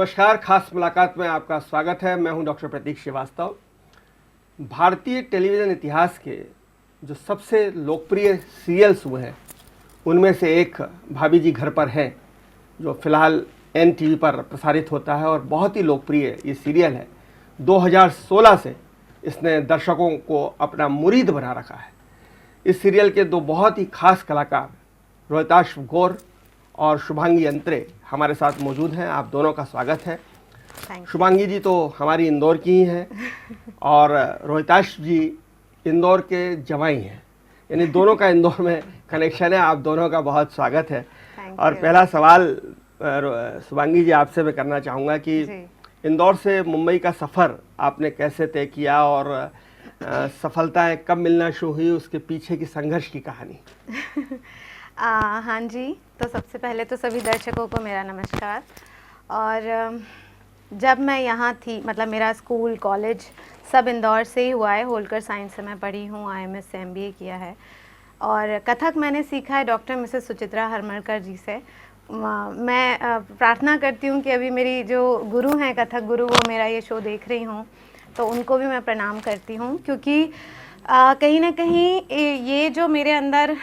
नमस्कार, खास मुलाकात में आपका स्वागत है। मैं हूं डॉक्टर प्रतीक श्रीवास्तव। भारतीय टेलीविज़न इतिहास के जो सबसे लोकप्रिय सीरियल्स हुए हैं उनमें से एक भाभी जी घर पर है, जो फिलहाल NTV पर प्रसारित होता है और बहुत ही लोकप्रिय ये सीरियल है। 2016 से इसने दर्शकों को अपना मुरीद बना रखा है। इस सीरियल के दो बहुत ही खास कलाकार रोहिताश गौर और शुभांगी अंतरे हमारे साथ मौजूद हैं। आप दोनों का स्वागत है। शुभांगी जी तो हमारी इंदौर की ही हैं और रोहिताश जी इंदौर के जवाई हैं, यानी दोनों का इंदौर में कनेक्शन है। आप दोनों का बहुत स्वागत है। और पहला सवाल शुभांगी जी आपसे मैं करना चाहूँगा कि इंदौर से मुंबई का सफ़र आपने कैसे तय किया और सफलताएं कब मिलना शुरू हुई, उसके पीछे की संघर्ष की कहानी। हाँ जी, तो सबसे पहले तो सभी दर्शकों को मेरा नमस्कार। और जब मैं यहाँ थी, मतलब मेरा स्कूल कॉलेज सब इंदौर से ही हुआ है। होलकर साइंस से मैं पढ़ी हूँ, IMS से MBA किया है और कथक मैंने सीखा है डॉक्टर मिसेस सुचित्रा हरमलकर जी से। मैं प्रार्थना करती हूँ कि अभी मेरी जो गुरु हैं, कथक गुरु, वो मेरा ये शो देख रही हूँ, तो उनको भी मैं प्रणाम करती हूँ, क्योंकि कहीं ना कहीं ये जो मेरे अंदर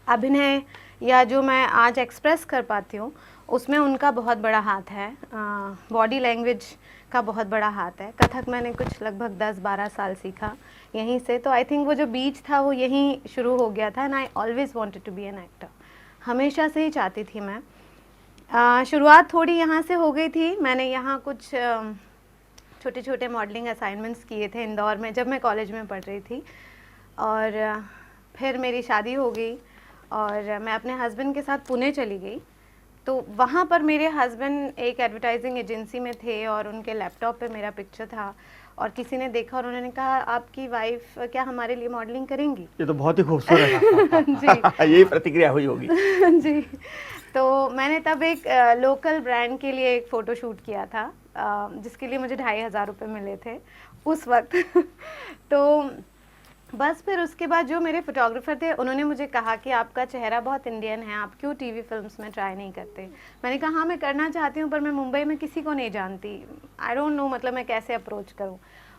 अभिनय या जो मैं आज एक्सप्रेस कर पाती हूँ उसमें उनका बहुत बड़ा हाथ है। बॉडी लैंग्वेज का बहुत बड़ा हाथ है। कथक मैंने कुछ लगभग 10-12 साल सीखा यहीं से, तो आई थिंक वो जो बीज था वो यहीं शुरू हो गया था। And I always wanted to be an actor, हमेशा से ही चाहती थी मैं। शुरुआत थोड़ी यहाँ से हो गई थी। मैंने यहाँ कुछ छोटे छोटे मॉडलिंग असाइनमेंट्स किए थे इंदौर में जब मैं कॉलेज में पढ़ रही थी, और फिर मेरी शादी हो गई और मैं अपने हस्बैंड के साथ पुणे चली गई। तो वहाँ पर मेरे हस्बैंड एक एडवर्टाइजिंग एजेंसी में थे और उनके लैपटॉप पे मेरा पिक्चर था और किसी ने देखा और उन्होंने कहा, आपकी वाइफ क्या हमारे लिए मॉडलिंग करेंगी? ये तो बहुत ही खूबसूरत है। जी यही प्रतिक्रिया हुई होगी। जी, तो मैंने तब एक लोकल ब्रांड के लिए एक फ़ोटो शूट किया था, जिसके लिए मुझे 2500 रुपये मिले थे उस वक्त। तो बस फिर उसके बाद जो मेरे फोटोग्राफर थे उन्होंने मुझे कहा कि आपका चेहरा बहुत इंडियन है, आप क्यों टीवी फिल्म्स में ट्राई नहीं करते? मैंने कहा हाँ मैं करना चाहती हूँ, पर मैं मुंबई में किसी को नहीं जानती, आई डोंट नो मतलब मैं कैसे अप्रोच करूँ।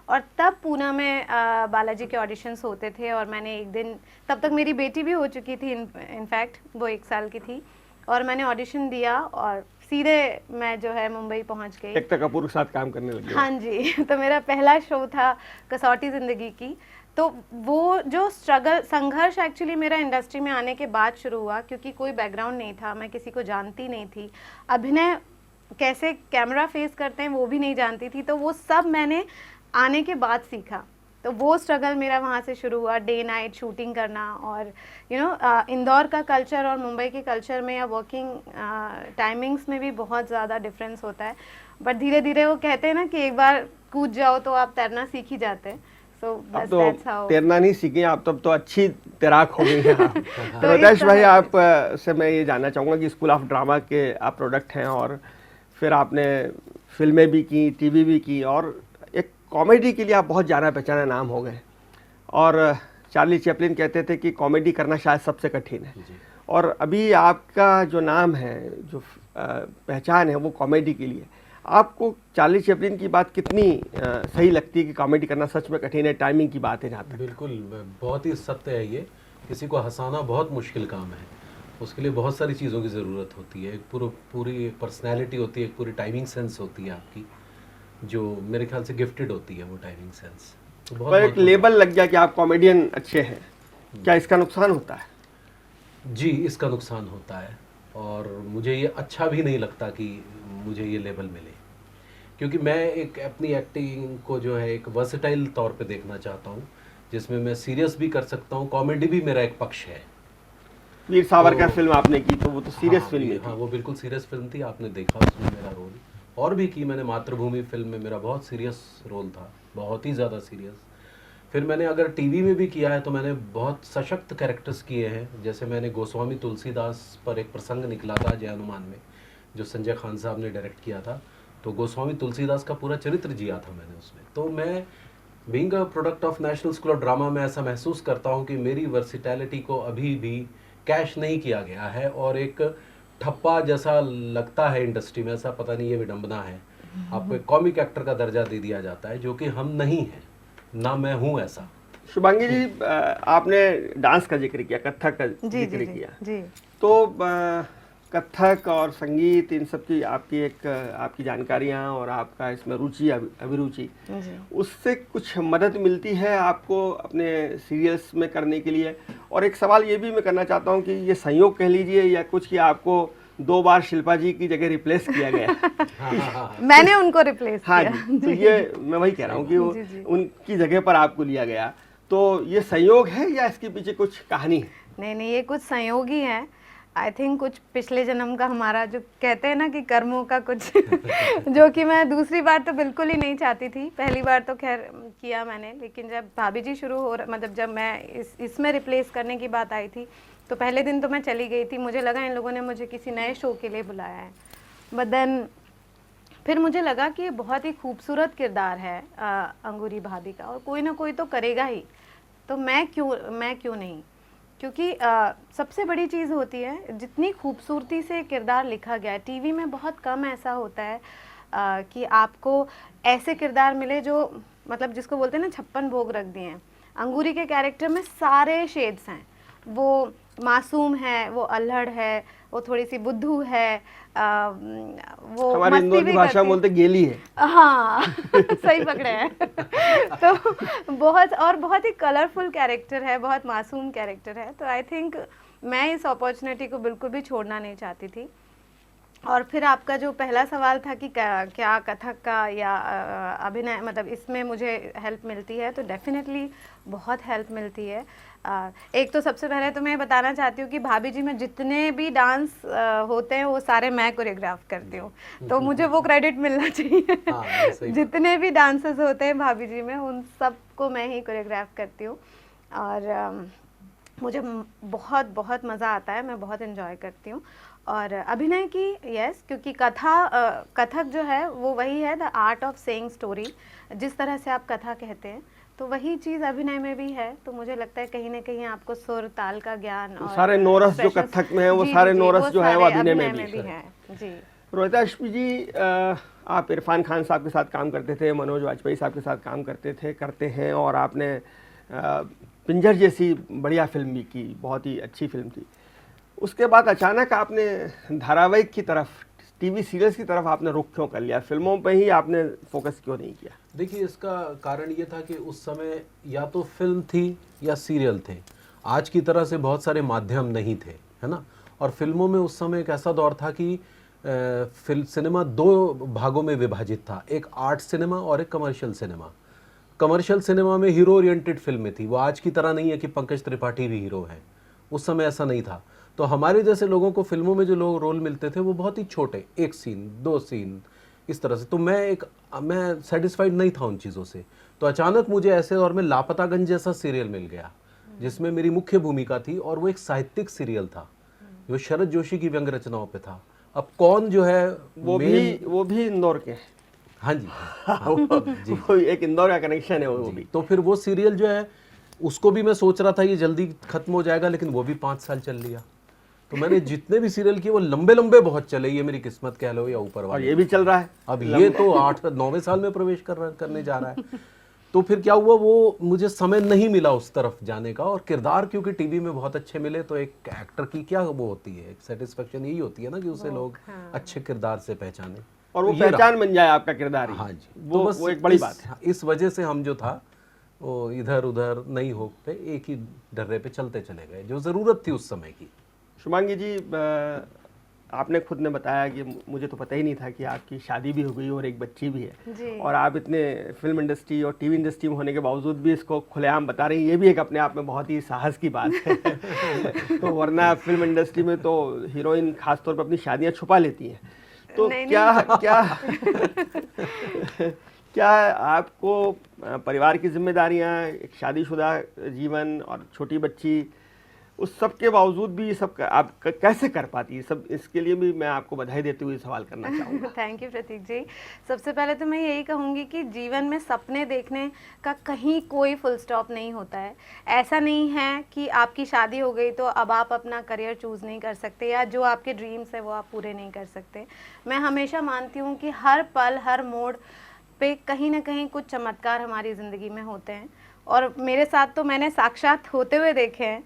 और तब पूना में बालाजी के ऑडिशंस होते थे और मैंने एक दिन, तब तक मेरी बेटी भी हो चुकी थी, इनफैक्ट वो 1 साल की थी, और मैंने ऑडिशन दिया और सीधे मैं जो है मुंबई पहुंच गई। एकता कपूर के साथ काम करने लगी। हाँ जी, तो मेरा पहला शो था कसौटी ज़िंदगी की। तो वो जो स्ट्रगल, संघर्ष एक्चुअली मेरा इंडस्ट्री में आने के बाद शुरू हुआ, क्योंकि कोई बैकग्राउंड नहीं था, मैं किसी को जानती नहीं थी, अभिनय कैसे कैमरा फेस करते हैं वो भी नहीं जानती थी। तो वो सब मैंने आने के बाद सीखा। तो वो स्ट्रगल मेरा वहाँ से शुरू हुआ, डे नाइट शूटिंग करना। और इंदौर का कल्चर और मुंबई के कल्चर में या वर्किंग टाइमिंग्स में भी बहुत ज़्यादा डिफरेंस होता है। बट धीरे धीरे वो कहते हैं ना कि एक बार कूद जाओ तो आप तैरना सीख ही जाते हैं। अब तो तैरना नहीं सीखी आप, तब तो अच्छी तैराक हो गई हैं आप। तो रोहिताश भाई, आप से मैं ये जानना चाहूँगा कि स्कूल ऑफ ड्रामा के आप प्रोडक्ट हैं और फिर आपने फिल्में भी की, टीवी भी की, और एक कॉमेडी के लिए आप बहुत जाना पहचाना नाम हो गए। और चार्ली चैपलिन कहते थे कि कॉमेडी करना शायद सबसे कठिन है, और अभी आपका जो नाम है, जो पहचान है, वो कॉमेडी के लिए। आपको चार्ली चैपलिन की बात कितनी सही लगती है कि कॉमेडी करना सच में कठिन है? टाइमिंग की बात है जहाँ तक। बिल्कुल, बहुत ही सत्य है ये। किसी को हंसाना बहुत मुश्किल काम है, उसके लिए बहुत सारी चीज़ों की ज़रूरत होती है। एक पूरी पर्सनैलिटी होती है, एक पूरी टाइमिंग सेंस होती है आपकी, जो मेरे ख्याल से गिफ्टेड होती है वो टाइमिंग सेंस। तो बहुत एक लेबल लग गया कि आप कॉमेडियन अच्छे हैं, क्या इसका नुकसान होता है? जी, इसका नुकसान होता है, और मुझे ये अच्छा भी नहीं लगता कि मुझे ये लेबल मिले, क्योंकि मैं एक अपनी एक्टिंग को जो है एक वर्सेटाइल तौर पे देखना चाहता हूँ, जिसमें मैं सीरियस भी कर सकता हूँ, कॉमेडी भी मेरा एक पक्ष है। वीर सावरकर फिल्म आपने की, तो वो तो सीरियस फिल्म थी। हाँ, वो बिल्कुल सीरियस फिल्म थी, आपने देखा उसमें मेरा रोल। और भी की मैंने, मातृभूमि फिल्म में मेरा बहुत सीरियस रोल था, बहुत ही ज़्यादा सीरियस। फिर मैंने अगर टीवी में भी किया है तो मैंने बहुत सशक्त कैरेक्टर्स किए हैं। जैसे मैंने गोस्वामी तुलसीदास पर एक प्रसंग निकला था जय हनुमान में, जो संजय खान साहब ने डायरेक्ट किया था। तो गोस्वामी तुलसीदास का पूरा चरित्र जिया था मैंने उसमें। तो मैं being a product of national school of drama में ऐसा महसूस करता हूँ कि मेरी वर्सिटैलिटी को अभी भी कैश नहीं किया गया है, और एक ठप्पा जैसा लगता है इंडस्ट्री में, ऐसा पता नहीं, ये विडंबना है। आपको एक कॉमिक एक्टर का दर्जा दे दिया जाता है, जो कि हम नहीं हैं, ना मैं हूँ ऐसा। शुभांगी जी, आपने डांस का जिक्र किया, कथक का जी जिक्र जी किया, जी तो कथक और संगीत, इन सब की आपकी आपकी जानकारियाँ और आपका इसमें रुचि, अभिरुचि, जी। उससे कुछ मदद मिलती है आपको अपने सीरियल्स में करने के लिए? और एक सवाल ये भी मैं करना चाहता हूँ कि ये संयोग कह लीजिए या कुछ कि आपको 2 बार शिल्पा जी की जगह रिप्लेस किया गया। मैंने उनको रिप्लेस हाँ किया। जी, तो ये मैं वही कह रहा हूँ कि जी, जी। उनकी जगह पर आपको लिया गया, तो ये संयोग है या इसके पीछे कुछ कहानी है? नहीं नहीं, ये कुछ संयोग ही है। आई थिंक कुछ पिछले जन्म का हमारा, जो कहते हैं ना कि कर्मों का कुछ जो कि मैं दूसरी बार तो बिल्कुल ही नहीं चाहती थी, पहली बार तो खैर किया मैंने, लेकिन जब भाभी जी शुरू हो मतलब जब मैं इसमें रिप्लेस करने की बात आई थी, तो पहले दिन तो मैं चली गई थी, मुझे लगा इन लोगों ने मुझे किसी नए शो के लिए बुलाया है। बट देन फिर मुझे लगा कि ये बहुत ही खूबसूरत किरदार है अंगूरी भाभी का, और कोई ना कोई तो करेगा ही, तो मैं क्यों नहीं। क्योंकि सबसे बड़ी चीज़ होती है, जितनी खूबसूरती से किरदार लिखा गया है, टीवी में बहुत कम ऐसा होता है कि आपको ऐसे किरदार मिले जो मतलब जिसको बोलते हैं ना 56 भोग रख दिए हैं। अंगूरी के कैरेक्टर में सारे शेड्स हैं, वो मासूम है, वो अल्हड़ है, वो थोड़ी सी बुद्धू है, वो हमारे मस्ती इंदौर भी की भाषा में करती बोलते गेली है। हाँ सही पकड़े हैं। तो बहुत ही कलरफुल कैरेक्टर है, बहुत मासूम कैरेक्टर है, तो आई थिंक मैं इस अपॉर्चुनिटी को बिल्कुल भी छोड़ना नहीं चाहती थी। और फिर आपका जो पहला सवाल था कि क्या कथक का या अभिनय, मतलब इसमें मुझे हेल्प मिलती है, तो डेफिनेटली बहुत हेल्प मिलती है। एक तो सबसे पहले तो मैं बताना चाहती हूँ कि भाभी जी में जितने भी डांस होते हैं वो सारे मैं कोरियोग्राफ करती हूँ, तो मुझे वो क्रेडिट मिलना चाहिए। जितने भी डांसेस होते हैं भाभी जी में, उन सबको मैं ही कोरियोग्राफ करती हूँ, और मुझे बहुत बहुत मज़ा आता है, मैं बहुत इन्जॉय करती हूँ। और अभिनय की यस, क्योंकि कथक जो है वो वही है, the art of saying story, जिस तरह से आप कथा कहते हैं, तो वही चीज़ अभिनय में भी है। तो मुझे लगता है कहीं ना कहीं आपको सुर ताल का ज्ञान और सारे नोरस जो कथक में है, वो सारे नोरस जो है वो अभिनय में भी है। जी रोहिता अश्वी जी, आप इरफान खान साहब के साथ काम करते थे, मनोज वाजपेयी साहब के साथ काम करते हैं, और आपने पिंजर जैसी बढ़िया फिल्म भी की, बहुत ही अच्छी फिल्म थी। उसके बाद अचानक आपने धारावाहिक की तरफ, टीवी सीरियल्स की तरफ आपने रुख क्यों कर लिया? फिल्मों पे ही आपने फोकस क्यों नहीं किया? देखिए, इसका कारण ये था कि उस समय या तो फिल्म थी या सीरियल थे। आज की तरह से बहुत सारे माध्यम नहीं थे, है ना। और फिल्मों में उस समय एक ऐसा दौर था कि सिनेमा 2 भागों में विभाजित था, एक आर्ट सिनेमा और एक कमर्शियल सिनेमा। कमर्शियल सिनेमा में हीरो ओरिएंटेड फिल्में थी, वो आज की तरह नहीं है कि पंकज त्रिपाठी भी हीरो हैं, उस समय ऐसा नहीं था। तो हमारे जैसे लोगों को फिल्मों में जो लोग रोल मिलते थे वो बहुत ही छोटे, 1 सीन 2 सीन इस तरह से। तो मैं सेटिस्फाइड नहीं था उन चीज़ों से। तो अचानक मुझे ऐसे दौर में लापतागंज जैसा सीरियल मिल गया, जिसमें मेरी मुख्य भूमिका थी, और वो एक साहित्यिक सीरियल था जो शरद जोशी की व्यंग्य रचनाओं पे था। अब कौन जो है वो भी इंदौर के? हाँ जी, जी, वो एक इंदौर का कनेक्शन है वो भी। तो फिर वो सीरियल जो है उसको भी मैं सोच रहा था ये जल्दी खत्म हो जाएगा, लेकिन वो भी 5 साल चल लिया। तो मैंने जितने भी सीरियल किए वो लंबे लंबे बहुत चले, ये मेरी किस्मत कह लो या ऊपर वाले। और ये भी चल रहा है, अब ये तो 8-9वें साल में प्रवेश करने जा रहा है। तो फिर क्या हुआ, वो मुझे समय नहीं मिला उस तरफ जाने का, और किरदार क्योंकि टीवी में बहुत अच्छे मिले, तो एक एक्टर की क्या वो होती है, एक सेटिस्फेक्शन यही होती है ना कि उसे लोग अच्छे किरदार से पहचाने, और वो पहचान बन जाए आपका किरदार ही। हाँ जी, वो एक बड़ी बात है। इस वजह से हम जो था वो इधर उधर नहीं हो पे, एक ही डर्रे पे चलते चले गए, जो ज़रूरत थी उस समय की। शुभांगी जी, आपने खुद ने बताया कि मुझे तो पता ही नहीं था कि आपकी शादी भी हो गई और एक बच्ची भी है, और आप इतने फिल्म इंडस्ट्री और टीवी इंडस्ट्री में होने के बावजूद भी इसको खुलेआम बता रही हैं, ये भी एक अपने आप में बहुत ही साहस की बात है। तो वरना फिल्म इंडस्ट्री में तो हीरोइन खासतौर पर अपनी शादियाँ छुपा लेती हैं। तो क्या आपको परिवार की जिम्मेदारियाँ, एक शादीशुदा जीवन और छोटी बच्ची, उस सब के बावजूद भी ये सब आप कैसे कर पाती है सब? इसके लिए भी मैं आपको बधाई देते हुए सवाल करना चाहूँगा। थैंक यू प्रतीक जी। सबसे पहले तो मैं यही कहूँगी कि जीवन में सपने देखने का कहीं कोई फुल स्टॉप नहीं होता है। ऐसा नहीं है कि आपकी शादी हो गई तो अब आप अपना करियर चूज़ नहीं कर सकते, या जो आपके ड्रीम्स है वो आप पूरे नहीं कर सकते। मैं हमेशा मानती हूँ कि हर पल हर मोड़ पे कहीं ना कहीं कुछ चमत्कार हमारी ज़िंदगी में होते हैं, और मेरे साथ तो मैंने साक्षात होते हुए देखे हैं।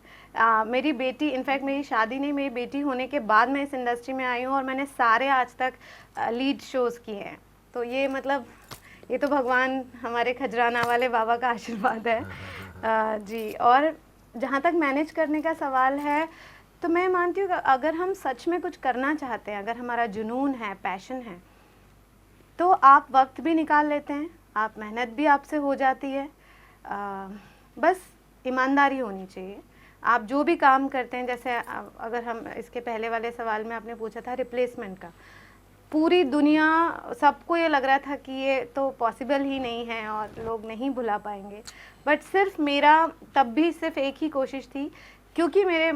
मेरी बेटी, इनफैक्ट मेरी शादी नहीं, मेरी बेटी होने के बाद मैं इस इंडस्ट्री में आई हूँ और मैंने सारे आज तक लीड शोज़ किए हैं। तो ये मतलब ये तो भगवान हमारे खजराना वाले बाबा का आशीर्वाद है। जी। और जहाँ तक मैनेज करने का सवाल है, तो मैं मानती हूँ कि अगर हम सच में कुछ करना चाहते हैं, अगर हमारा जुनून है, पैशन है, तो आप वक्त भी निकाल लेते हैं, आप मेहनत भी आपसे हो जाती है। बस ईमानदारी होनी चाहिए। आप जो भी काम करते हैं, जैसे अगर हम इसके पहले वाले सवाल में आपने पूछा था रिप्लेसमेंट का, पूरी दुनिया, सबको ये लग रहा था कि ये तो पॉसिबल ही नहीं है और लोग नहीं भुला पाएंगे, बट सिर्फ मेरा तब भी सिर्फ एक ही कोशिश थी, क्योंकि मेरे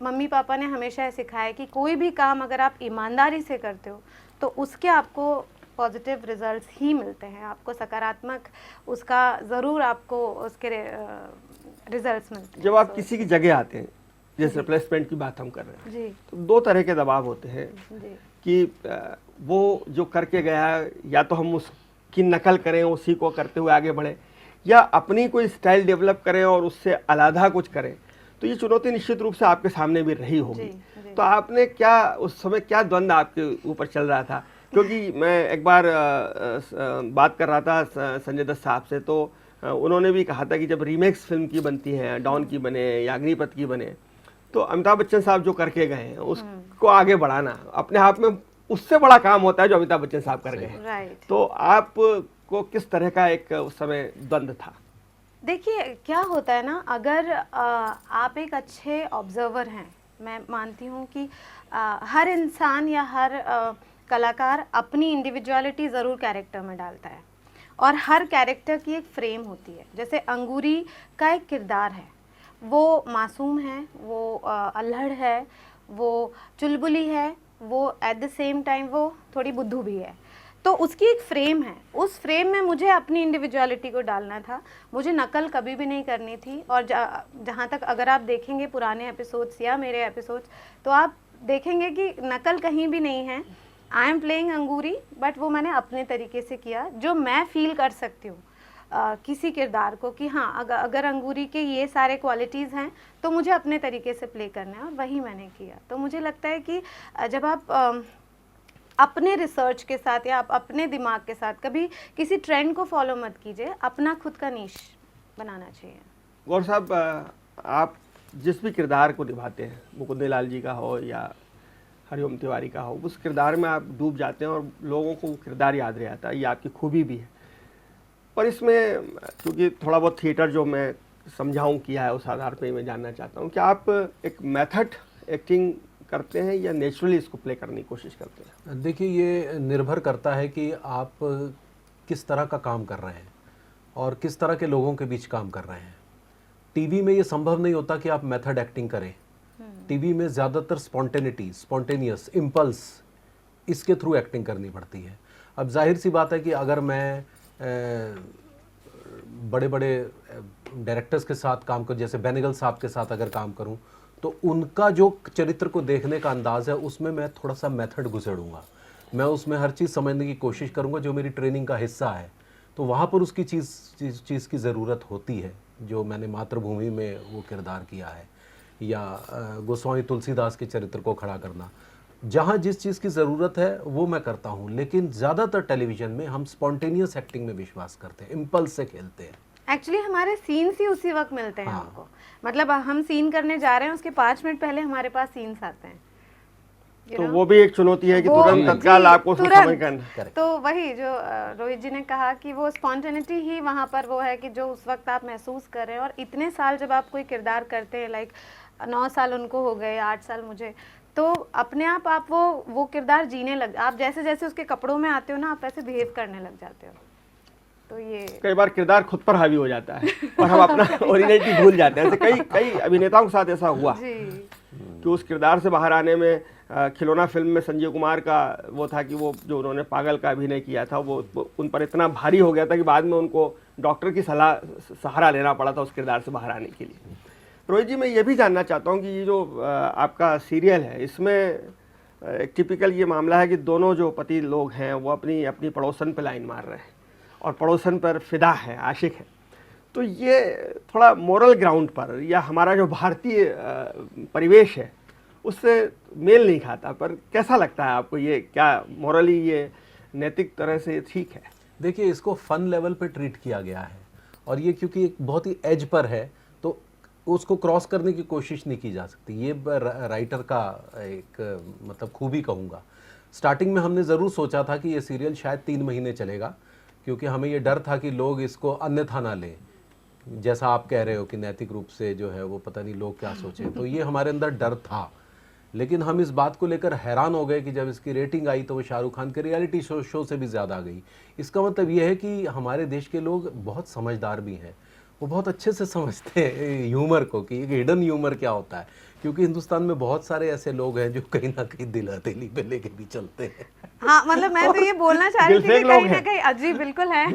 मम्मी पापा ने हमेशा सिखाया कि कोई भी काम अगर आप ईमानदारी से करते हो तो उसके आपको पॉजिटिव रिजल्ट्स ही मिलते हैं, आपको सकारात्मक उसका ज़रूर आपको उसके रिजल्ट्स मिलते हैं। जब आप किसी की जगह आते हैं, जैसे रिप्लेसमेंट की बात हम कर रहे हैं जी तो दो तरह के दबाव होते हैं जी कि वो जो करके गया या तो हम उसकी नकल करें, उसी को करते हुए आगे बढ़े, या अपनी कोई स्टाइल डेवलप करें और उससे अलग कुछ करें। तो ये चुनौती निश्चित रूप से आपके सामने भी रही होगी। तो आपने क्या उस समय क्या द्वंद्व आपके ऊपर चल रहा था? क्योंकि मैं एक बार बात कर रहा था संजय दत्त साहब से, तो उन्होंने भी कहा था कि जब रीमेक्स फिल्म की बनती हैं, डॉन की बने या अग्निपथ की बने, तो अमिताभ बच्चन साहब जो करके गए हैं उसको आगे बढ़ाना अपने आप में उससे बड़ा काम होता है जो अमिताभ बच्चन साहब कर गए हैं। राइट। तो आपको किस तरह का एक उस समय द्वंद्व था? देखिए क्या होता है ना, अगर आप एक अच्छे ऑब्जर्वर हैं, मैं मानती हूँ कि हर इंसान या हर कलाकार अपनी इंडिविजुअलिटी ज़रूर कैरेक्टर में डालता है, और हर कैरेक्टर की एक फ्रेम होती है। जैसे अंगूरी का एक किरदार है, वो मासूम है, वो अल्हड़ है, वो चुलबुली है, वो एट द सेम टाइम वो थोड़ी बुद्धू भी है। तो उसकी एक फ्रेम है, उस फ्रेम में मुझे अपनी इंडिविजुअलिटी को डालना था, मुझे नकल कभी भी नहीं करनी थी। और जहाँ तक अगर आप देखेंगे पुराने एपिसोड्स या मेरे एपिसोड्स, तो आप देखेंगे कि नकल कहीं भी नहीं है। I am playing Angoori, but वो मैंने अपने तरीके से किया जो मैं फील कर सकती हूँ किसी किरदार को, कि हाँ अगर अंगूरी के ये सारे क्वालिटीज़ हैं तो मुझे अपने तरीके से प्ले करना है, और वही मैंने किया। तो मुझे लगता है कि जब आप अपने रिसर्च के साथ या आप अपने दिमाग के साथ कभी किसी ट्रेंड को फॉलो मत कीजिए, अपना खुद का नीश बनाना चाहिए। गौर साहब, आप जिस भी किरदार को निभाते हैं, मुकुंद लाल जी का हो या हरिओम तिवारी का हो, उस किरदार में आप डूब जाते हैं और लोगों को वो किरदार याद रह जाता है, ये आपकी खूबी भी है। पर इसमें क्योंकि थोड़ा बहुत थिएटर जो मैं समझाऊँ किया है उस आधार पर मैं जानना चाहता हूँ कि आप एक मेथड एक्टिंग करते हैं या नेचुरली इसको प्ले करने की कोशिश करते हैं? देखिए, ये निर्भर करता है कि आप किस तरह का काम कर रहे हैं और किस तरह के लोगों के बीच काम कर रहे हैं। टीवी में ये संभव नहीं होता कि आप मेथड एक्टिंग करें। टीवी में ज़्यादातर स्पॉन्टेनियस इम्पल्स, इसके थ्रू एक्टिंग करनी पड़ती है। अब जाहिर सी बात है कि अगर मैं बड़े बड़े डायरेक्टर्स के साथ काम करूँ, जैसे बेनेगल साहब के साथ अगर काम करूँ, तो उनका जो चरित्र को देखने का अंदाज़ है उसमें मैं थोड़ा सा मेथड घुसेड़ूंगा। मैं उसमें हर चीज़ समझने की कोशिश करूंगा जो मेरी ट्रेनिंग का हिस्सा है। तो वहाँ पर उसकी चीज़ की ज़रूरत होती है, जो मैंने मातृभूमि में वो किरदार किया है, या गोस्वामी तुलसीदास के चरित्र को खड़ा करना। जहाँ जिस चीज़ की ज़रूरत है वो मैं करता हूँ, लेकिन ज़्यादातर टेलीविज़न में हम स्पॉन्टेनियस एक्टिंग में विश्वास करते हैं, इम्पल्स से खेलते हैं। एक्चुअली हमारे सीन्स ही उसी वक्त मिलते हैं हमको। मतलब हम सीन करने जा रहे हैं, उसके 5 मिनट पहले हमारे पास सीन्स आते हैं। तो वो भी एक चुनौती है कि तुरंत तत्काल आपको उसमें समझ करना। तो वही जो रोहित जी ने कहा कि वो स्पॉन्टेनिटी ही वहाँ पर वो है कि जो उस वक्त आप महसूस कर रहे हैं। और इतने साल जब आप कोई किरदार करते हैं, लाइक 9 साल उनको हो गए, 8 साल मुझे, तो अपने आप वो किरदार जीने लग, आप जैसे जैसे उसके कपड़ों में आते हो ना, आप वैसे बिहेव करने लग जाते हो। तो ये कई बार किरदार खुद पर हावी हो जाता है और हम अपना ओरिजिनलिटी भूल जाते हैं। ऐसे कई कई अभिनेताओं के साथ ऐसा हुआ जी कि उस किरदार से बाहर आने में खिलौना फिल्म में संजय कुमार का वो था कि वो जो उन्होंने पागल का अभिनय किया था वो उन पर इतना भारी हो गया था कि बाद में उनको डॉक्टर की सहारा लेना पड़ा था उस किरदार से बाहर आने के लिए। रोहित जी, मैं ये भी जानना चाहता हूँ कि ये जो आपका सीरियल है, इसमें एक टिपिकल ये मामला है कि दोनों जो पति लोग हैं वो अपनी अपनी पड़ोसन पे लाइन मार रहे हैं और पड़ोसन पर फिदा है, आशिक है। तो ये थोड़ा मोरल ग्राउंड पर या हमारा जो भारतीय परिवेश है उससे मेल नहीं खाता, पर कैसा लगता है आपको? ये क्या मोरली ये नैतिक तरह से ठीक है? देखिए, इसको फन लेवल पे ट्रीट किया गया है और ये क्योंकि एक बहुत ही एज पर है तो उसको क्रॉस करने की कोशिश नहीं की जा सकती। ये राइटर का एक मतलब खूबी कहूँगा। स्टार्टिंग में हमने ज़रूर सोचा था कि ये सीरियल शायद 3 महीने चलेगा, क्योंकि हमें ये डर था कि लोग इसको अन्यथा ना लें, जैसा आप कह रहे हो कि नैतिक रूप से जो है वो पता नहीं लोग क्या सोचें। तो ये हमारे अंदर डर था, लेकिन हम इस बात को लेकर हैरान हो गए कि जब इसकी रेटिंग आई तो वो शाहरुख खान के रियलिटी शो से भी ज़्यादा आ गई। इसका मतलब ये है कि हमारे देश के लोग बहुत समझदार भी हैं, वो बहुत अच्छे से समझते हैं ह्यूमर को कि हिडन ह्यूमर क्या होता है, क्योंकि हिंदुस्तान में बहुत सारे ऐसे लोग हैं जो कहीं ना कहीं दिल हथेली पे लेके भी चलते हैं। हाँ, मतलब मैं तो ये बोलना चाह रही थी कि दिलफेक कहीं लोग ना हैं। कहीं अजी बिल्कुल है।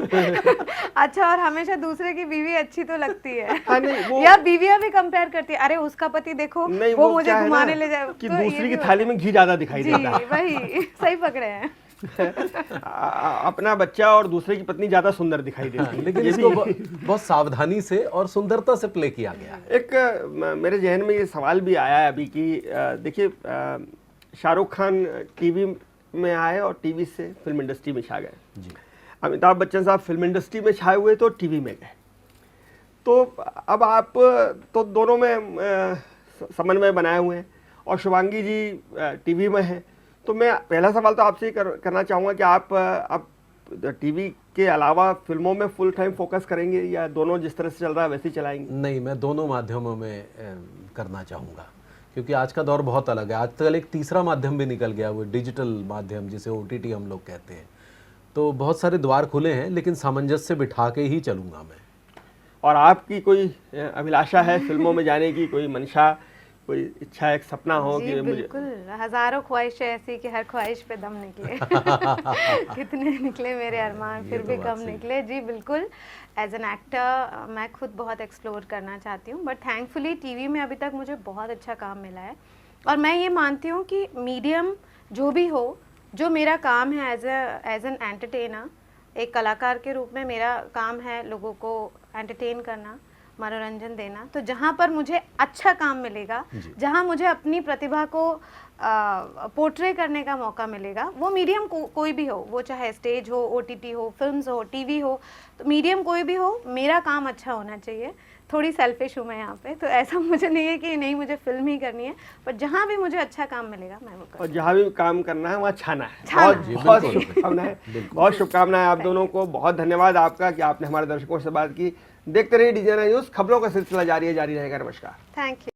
अच्छा, और हमेशा दूसरे की बीवी अच्छी तो लगती है। हाँ, नहीं, वो या बीवियां भी कंपेयर करती है, अरे उसका पति देखो नहीं, वो क्या मुझे है घुमाने ना ले जाए, कि तो ये दूसरी भी की थाली में घी ज़्यादा दिखाई जी देता है। वही सही पकड़े हैं। अपना बच्चा और दूसरे की पत्नी ज़्यादा सुंदर दिखाई देती है। लेकिन ये इसको भी बहुत सावधानी से और सुंदरता से प्ले किया गया है। एक मेरे जहन में ये सवाल भी आया है अभी कि देखिए, शाहरुख खान टीवी में आए और टीवी से फिल्म इंडस्ट्री में छा गए। जी। अमिताभ बच्चन साहब फिल्म इंडस्ट्री में छाए हुए तो टीवी में गए। तो अब आप तो दोनों में समन्वय बनाए हुए हैं और शुभांगी जी टीवी में हैं। तो मैं पहला सवाल तो आपसे करना चाहूँगा कि आप अब टीवी के अलावा फिल्मों में फुल टाइम फोकस करेंगे या दोनों जिस तरह से चल रहा है वैसे ही चलाएंगे? नहीं, मैं दोनों माध्यमों में करना चाहूँगा, क्योंकि आज का दौर बहुत अलग है। आजकल एक तीसरा माध्यम भी निकल गया, वो डिजिटल माध्यम जिसे OTT हम लोग कहते हैं। तो बहुत सारे द्वार खुले हैं, लेकिन सामंजस्य बिठा के ही चलूँगा मैं। और आपकी कोई अभिलाषा है फिल्मों में जाने की, कोई मंशा, कोई इच्छा, एक सपना हो जी कि मुझे? बिल्कुल, हज़ारों ख्वाहिशें ऐसी कि हर ख्वाहिश पे दम निकले। कितने निकले मेरे अरमान, फिर ये तो भी बात कम सही। निकले। जी बिल्कुल, एज एन एक्टर मैं खुद बहुत एक्सप्लोर करना चाहती हूँ, बट थैंकफुली टीवी में अभी तक मुझे बहुत अच्छा काम मिला है। और मैं ये मानती हूँ कि मीडियम जो भी हो, जो मेरा काम है एज एन एंटरटेनर, एक कलाकार के रूप में मेरा काम है लोगों को एंटरटेन करना, मनोरंजन देना। तो जहाँ पर मुझे अच्छा काम मिलेगा, जहाँ मुझे अपनी प्रतिभा को पोर्ट्रे करने का मौका मिलेगा, वो मीडियम कोई भी हो, वो चाहे स्टेज हो, OTT हो, फिल्म्स हो, टीवी हो, तो मीडियम कोई भी हो, मेरा काम अच्छा होना चाहिए। थोड़ी सेल्फिश हूँ मैं यहाँ पे, तो ऐसा मुझे नहीं है कि नहीं मुझे फिल्म ही करनी है, पर जहाँ भी मुझे अच्छा काम मिलेगा मैं वो और करूँगी। जहाँ भी काम करना है वहाँ छाना है। छाना। बहुत जी, बहुत बिल्कुल, शुभकामनाएं, बिल्कुल। बहुत शुभकामनाएं आप दोनों को। बहुत धन्यवाद आपका कि आपने हमारे दर्शकों से बात की। देखते रहिए DJNI न्यूज़, खबरों का सिलसिला जारी रहेगा। नमस्कार। Thank you.